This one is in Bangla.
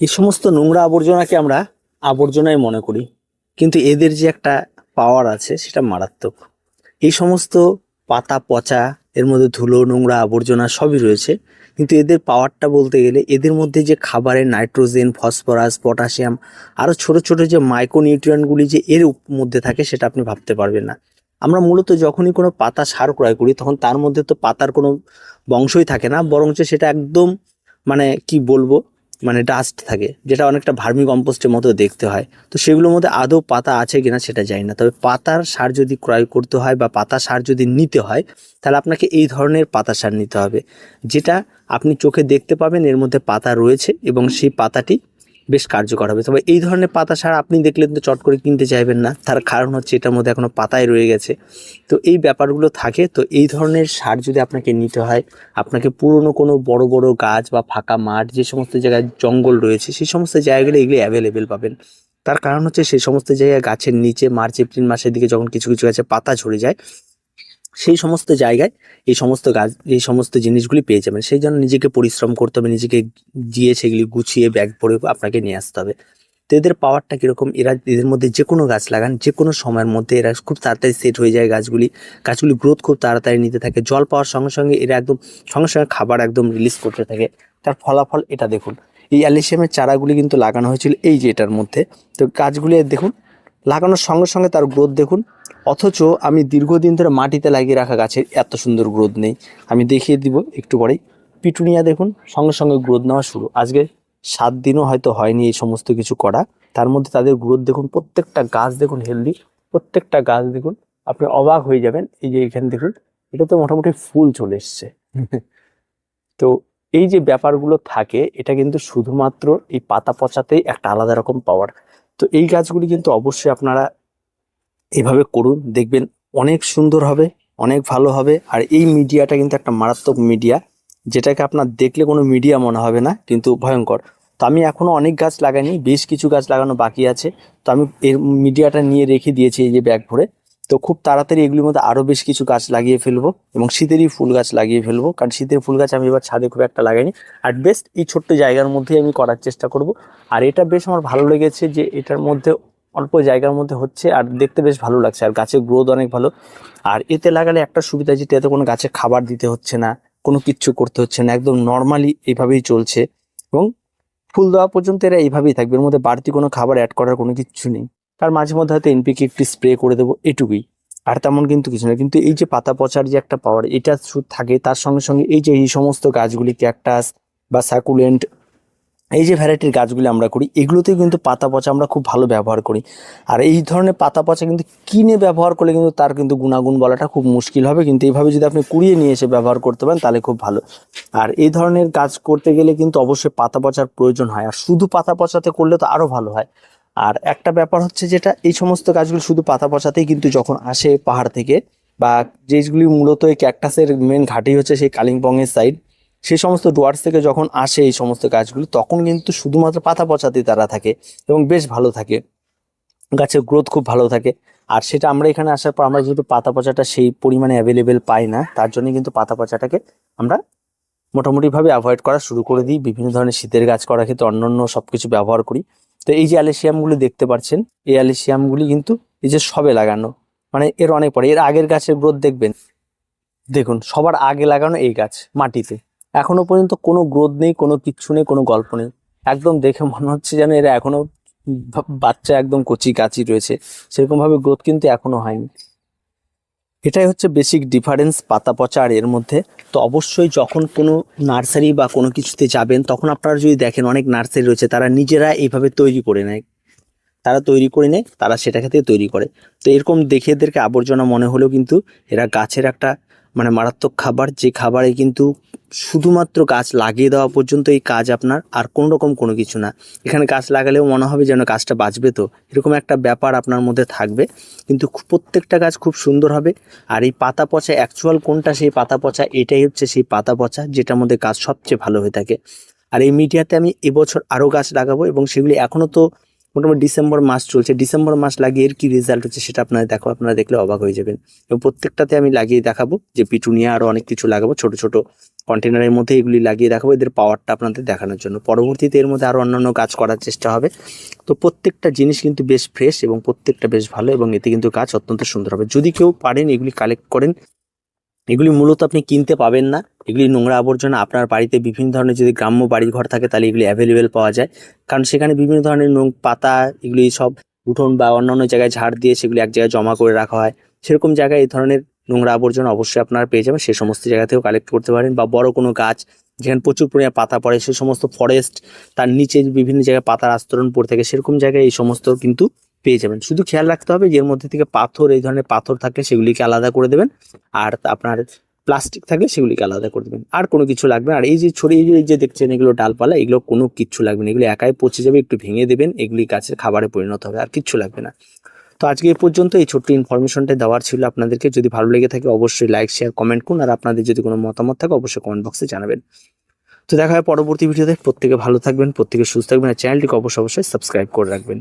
এই সমস্ত নোংরা আবর্জনাকে আমরা আবর্জনাই মনে করি, কিন্তু এদের যে একটা পাওয়ার আছে সেটা মারাত্মক। এই সমস্ত পাতা পচা, এর মধ্যে ধুলো নোংরা আবর্জনা সবই রয়েছে, কিন্তু এদের পাওয়ারটা বলতে গেলে এদের মধ্যে যে খাবারের নাইট্রোজেন, ফসফরাস, পটাশিয়াম, আরও ছোট ছোট যে মাইক্রোনিউট্রিয়েন্টগুলি যে এর মধ্যে থাকে সেটা আপনি ভাবতে পারবেন না। আমরা মূলত যখনই কোনো পাতা সার ক্রয় করি তখন তার মধ্যে তো পাতার কোনো বংশই থাকে না, বরঞ্চ সেটা একদম মানে কি বলবো, মানে ডাস্ট থাকে, যেটা অনেকটা ভার্মি কম্পোস্টের মতো দেখতে হয়। তো সেগুলোর মধ্যে আদৌ পাতা আছে কিনা সেটা জানি না, তবে পাতার সার যদি ক্রয় করতে হয় বা পাতা সার যদি নিতে হয় তাহলে আপনাকে এই ধরনের পাতা সার নিতে হবে, যেটা আপনি চোখে দেখতে পাবেন এর মধ্যে পাতা রয়েছে এবং সেই পাতাটি বেশ কার্যকর হবে। তবে এই ধরনের পাতা সার আপনি দেখলে কিন্তু চট করে কিনতে চাইবেন না, তার কারণ হচ্ছে এটার মধ্যে এখনো পাতায় রয়ে গেছে। তো এই ব্যাপারগুলো থাকে। তো এই ধরনের সার যদি আপনাকে নিতে হয়, আপনাকে পুরনো কোনো বড় বড় গাছ বা ফাঁকা মাঠ, যে সমস্ত জায়গায় জঙ্গল রয়েছে সেই সমস্ত জায়গাগুলো এগুলি অ্যাভেলেবেল পাবেন। তার কারণ হচ্ছে সেই সমস্ত জায়গায় গাছের নিচে মার্চ এপ্রিল মাসের দিকে যখন কিছু কিছু গাছে পাতা ঝরে যায়, সেই সমস্ত জায়গায় এই সমস্ত গাছ, এই সমস্ত জিনিসগুলি পেয়ে যাবেন। সেই জন্য নিজেকে পরিশ্রম করতে হবে, নিজেকে গিয়ে সেগুলি গুছিয়ে ব্যাগ ভরে আপনাকে নিয়ে আসতে হবে। তো এদের পাওয়ারটা কীরকম, এদের মধ্যে যে কোনো গাছ লাগান যে কোনো সময়ের মধ্যে এরা খুব তাড়াতাড়ি সেট হয়ে যায়। গাছগুলি গ্রোথ খুব তাড়াতাড়ি নিতে থাকে, জল পাওয়ার সঙ্গে সঙ্গে এরা একদম সঙ্গে সঙ্গে খাবার একদম রিলিজ করতে থাকে। তার ফলাফল এটা দেখুন, এই অ্যালিসিয়ামের চারাগুলি কিন্তু লাগানো হয়েছিল এই যে এটার মধ্যে। তো গাছগুলি দেখুন লাগানোর সঙ্গে সঙ্গে তার গ্রোথ দেখুন, অথচ আমি দীর্ঘদিন ধরে মাটিতে লাগিয়ে রাখা গাছের এত সুন্দর গ্রোথ নেই। আমি দেখিয়ে দিব একটু পরেই। পিটুনিয়া দেখুন সঙ্গে সঙ্গে গ্রোথ নেওয়া শুরু, আজকে 7 দিনও হয়তো হয়নি এই সমস্ত কিছু করা, তার মধ্যে তাদের গ্রোথ দেখুন। প্রত্যেকটা গাছ দেখুন হেলদি, প্রত্যেকটা গাছ দেখুন, আপনি অবাক হয়ে যাবেন। এই যে এখানে দেখুন, এটা তো মোটামুটি ফুল চলে এসছে। তো এই যে ব্যাপারগুলো থাকে এটা কিন্তু শুধুমাত্র এই পাতা পচাতেই একটা আলাদা রকম পাওয়ার। তো এই গাছগুলি কিন্তু অবশ্যই আপনারা এভাবে করুন, দেখবেন অনেক সুন্দর হবে, অনেক ভালো হবে। আর এই মিডিয়াটা কিন্তু একটা মারাত্মক মিডিয়া, যেটাকে আপনার দেখলে কোনো মিডিয়া মনে হবে না, কিন্তু ভয়ঙ্কর। তো আমি এখনও অনেক গাছ লাগাইনি, বেশ কিছু গাছ লাগানো বাকি আছে। তো আমি এর মিডিয়াটা নিয়ে রেখে দিয়েছি এই যে ব্যাগ ভরে। তো খুব তাড়াতাড়ি এগুলির মধ্যে আরও বেশ কিছু গাছ লাগিয়ে ফেলবো এবং শীতেরই ফুল গাছ লাগিয়ে ফেলবো, কারণ শীতের ফুল গাছ আমি এবার ছাদে খুব একটা লাগাইনি। আর বেস্ট এই ছোট্ট জায়গার মধ্যেই আমি করার চেষ্টা করব। আর এটা বেশ আমার ভালো লেগেছে যে এটার মধ্যে অল্প জায়গার মধ্যে হচ্ছে আর দেখতে বেশ ভালো লাগছে, আর গাছের গ্রোথ অনেক ভালো। আর এতে লাগালে একটা সুবিধা, যেটা এতে কোনো গাছে খাবার দিতে হচ্ছে না, কোনো কিচ্ছু করতে হচ্ছে না, একদম নর্মালি এইভাবেই চলছে এবং ফুল দেওয়া পর্যন্ত এরা এইভাবেই থাকবে। এর মধ্যে বাড়তি কোনো খাবার অ্যাড করার কোনো কিছু নেই। তার মাঝে মধ্যে হয়তো এনপিকে একটু স্প্রে করে দেবো, এটুকুই। আর তেমন কিন্তু কিছু না। কিন্তু এই যে পাতা পচার যে একটা পাওয়ার এটা থাকে, তার সঙ্গে সঙ্গে এই যে এই সমস্ত গাছগুলি ক্যাকটাস বা সাকুলেন্ট, এই যে ভ্যারাইটির গাছগুলি আমরা করি এগুলোতেও কিন্তু পাতা পচা আমরা খুব ভালো ব্যবহার করি। আর এই ধরনের পাতা পচা কিন্তু কিনে ব্যবহার করলে কিন্তু তার কিন্তু গুণাগুণ বলাটা খুব মুশকিল হবে, কিন্তু এইভাবে যদি আপনি কুড়িয়ে নিয়ে এসে ব্যবহার করতে পারেন তাহলে খুব ভালো। আর এই ধরনের কাজ করতে গেলে কিন্তু অবশ্যই পাতা পচার প্রয়োজন হয়, আর শুধু পাতা পচাতে করলে তো আরও ভালো হয়। আর একটা ব্যাপার হচ্ছে যেটা, এই সমস্ত গাছগুলো শুধু পাতা পচাতেই কিন্তু যখন আসে পাহাড় থেকে, বা যেগুলি মূলত এই ক্যাকটাসের মেন ঘাঁটি হচ্ছে সেই কালিম্পংয়ের সাইড, সেই সমস্ত ডুয়ার্স থেকে যখন আসে এই সমস্ত গাছগুলো, তখন কিন্তু শুধুমাত্র পাতা পচাতেই তারা থাকে এবং বেশ ভালো থাকে, গাছের গ্রোথ খুব ভালো থাকে। আর সেটা আমরা এখানে আসার পর আমরা যেহেতু পাতা পচাটা সেই পরিমাণে অ্যাভেলেবেল পাই না, তার জন্য কিন্তু পাতা পচাটাকে আমরা মোটামুটিভাবে অ্যাভয়েড করা শুরু করে দিই। বিভিন্ন ধরনের শীতের গাছ করার ক্ষেত্রে অন্যান্য সব কিছু ব্যবহার করি। তো এই যে অ্যালিসিয়ামগুলি দেখতে পাচ্ছেন, এই অ্যালিসিয়ামগুলি কিন্তু এই যে সবে লাগানো, মানে এর অনেক পরে, এর আগের গাছের গ্রোথ দেখবেন, দেখুন সবার আগে লাগানো এই গাছ মাটিতে, এখনো পর্যন্ত কোনো গ্রোথ নেই, কোনো কিচ্ছু নেই, কোনো গল্প নেই। একদম দেখে মনে হচ্ছে যেন এরা এখনো বাচ্চা, একদম কচি গাছই রয়েছে, সেরকম ভাবে গ্রোথ কিন্তু এখনো হয়নি। এটাই হচ্ছে বেসিক ডিফারেন্স পাতা পচা আর এর মধ্যে। তো অবশ্যই যখন কোনো নার্সারি বা কোনো কিছুতে যাবেন, তখন আপনারা যদি দেখেন অনেক নার্সারি রয়েছে তারা নিজেরা এইভাবে তৈরি করে নেয়, তারা সেটাকে থেকে তৈরি করে। তো এরকম দেখে এদেরকে আবর্জনা মনে হলেও কিন্তু এরা গাছের একটা মানে মারাত্মক খাবার, যে খাবারে কিন্তু শুধুমাত্র গাছ লাগিয়ে দেওয়া পর্যন্ত এই কাজ আপনার, আর কোনো রকম কোনো কিছু না। এখানে গাছ লাগালেও মনে হবে যেন গাছটা বাঁচবে, তো এরকম একটা ব্যাপার আপনার মধ্যে থাকবে, কিন্তু প্রত্যেকটা গাছ খুব সুন্দর হবে। আর এই পাতা পচা অ্যাকচুয়াল কোনটা সেই পাতা পচা, এটাই হচ্ছে সেই পাতা পচা যেটার মধ্যে গাছ সবচেয়ে ভালো হয়ে থাকে। আর এই মিডিয়াতে আমি এবছর আরও গাছ লাগাবো এবং সেগুলি এখনও তো মোটামুটি ডিসেম্বর মাস চলছে, ডিসেম্বর মাস লাগিয়ে এর কি রেজাল্ট হচ্ছে সেটা আপনারা দেখলে অবাক হয়ে যাবেন। এবং প্রত্যেকটাতে আমি লাগিয়ে দেখাবো, যে পিটুনিয়া আরো অনেক কিছু লাগাবো, ছোট ছোট কন্টেনারের মধ্যে এগুলি লাগিয়ে দেখাবো এদের পাওয়ারটা আপনাদের দেখানোর জন্য। পরবর্তীতে এর মধ্যে আরো অন্যান্য গাছ করার চেষ্টা হবে। তো প্রত্যেকটা জিনিস কিন্তু বেশ ফ্রেশ এবং প্রত্যেকটা বেশ ভালো, এবং এতে কিন্তু গাছ অত্যন্ত সুন্দর হবে। যদি কেউ পারেন এগুলি কালেক্ট করেন, এগুলি মূলত আপনি কিনতে পাবেন না। এগুলি নোংরা আবর্জনা আপনার বাড়িতে বিভিন্ন ধরনের যদি গ্রাম্য বাড়ি ঘর থাকে তাহলে এগুলি অ্যাভেলেবেল পাওয়া যায়, কারণ সেখানে বিভিন্ন ধরনের পাতা এগুলি সব উঠোন বা অন্যান্য জায়গায় ঝাড় দিয়ে সেগুলি এক জায়গায় জমা করে রাখা হয়। সেরকম জায়গায় এই ধরনের নোংরা আবর্জনা অবশ্যই আপনারা পেয়ে যাবেন, সেই সমস্ত জায়গা থেকেও কালেক্ট করতে পারেন। বা বড় কোনো গাছ যেখানে প্রচুর পরিমাণে পাতা পড়ে, সেই সমস্ত ফরেস্ট, তার নিচে বিভিন্ন জায়গায় পাতার আস্তরণ পড়ে থাকে, সেরকম জায়গায় এই সমস্ত কিন্তু পেয়ে যাবেন। শুধু খেয়াল রাখতে হবে যে এর মধ্যে থেকে পাথর, এই ধরনের পাথর থাকলে সেগুলিকে আলাদা করে দেবেন, আর আপনার প্লাস্টিক থাকলে সেগুলিকে আলাদা করে দেবেন। আর কোনো কিছু লাগবে না। আর এই যে ছড়িয়ে এই যে দেখছেন এগুলো ডালপালা, এগুলো কোনো কিচ্ছু লাগবে না, এগুলো একাই পচে যাবে, একটু ভেঙে দেবেন, এগুলি গাছের খাবারে পরিণত হবে, আর কিচ্ছু লাগবে না। তো আজকে এই পর্যন্ত এই ছোট্ট ইনফরমেশনটা দেওয়ার ছিল আপনাদেরকে। যদি ভালো লেগে থাকে অবশ্যই লাইক, শেয়ার, কমেন্ট করুন, আর আপনাদের যদি কোনো মতামত থাকে অবশ্যই কমেন্ট বক্সে জানাবেন। তো দেখা হয় পরবর্তী ভিডিওতে। প্রত্যেকে ভালো থাকবেন, প্রত্যেকে সুস্থ থাকবেন, আর চ্যানেলটিকে অবশ্যই সাবস্ক্রাইব করে রাখবেন।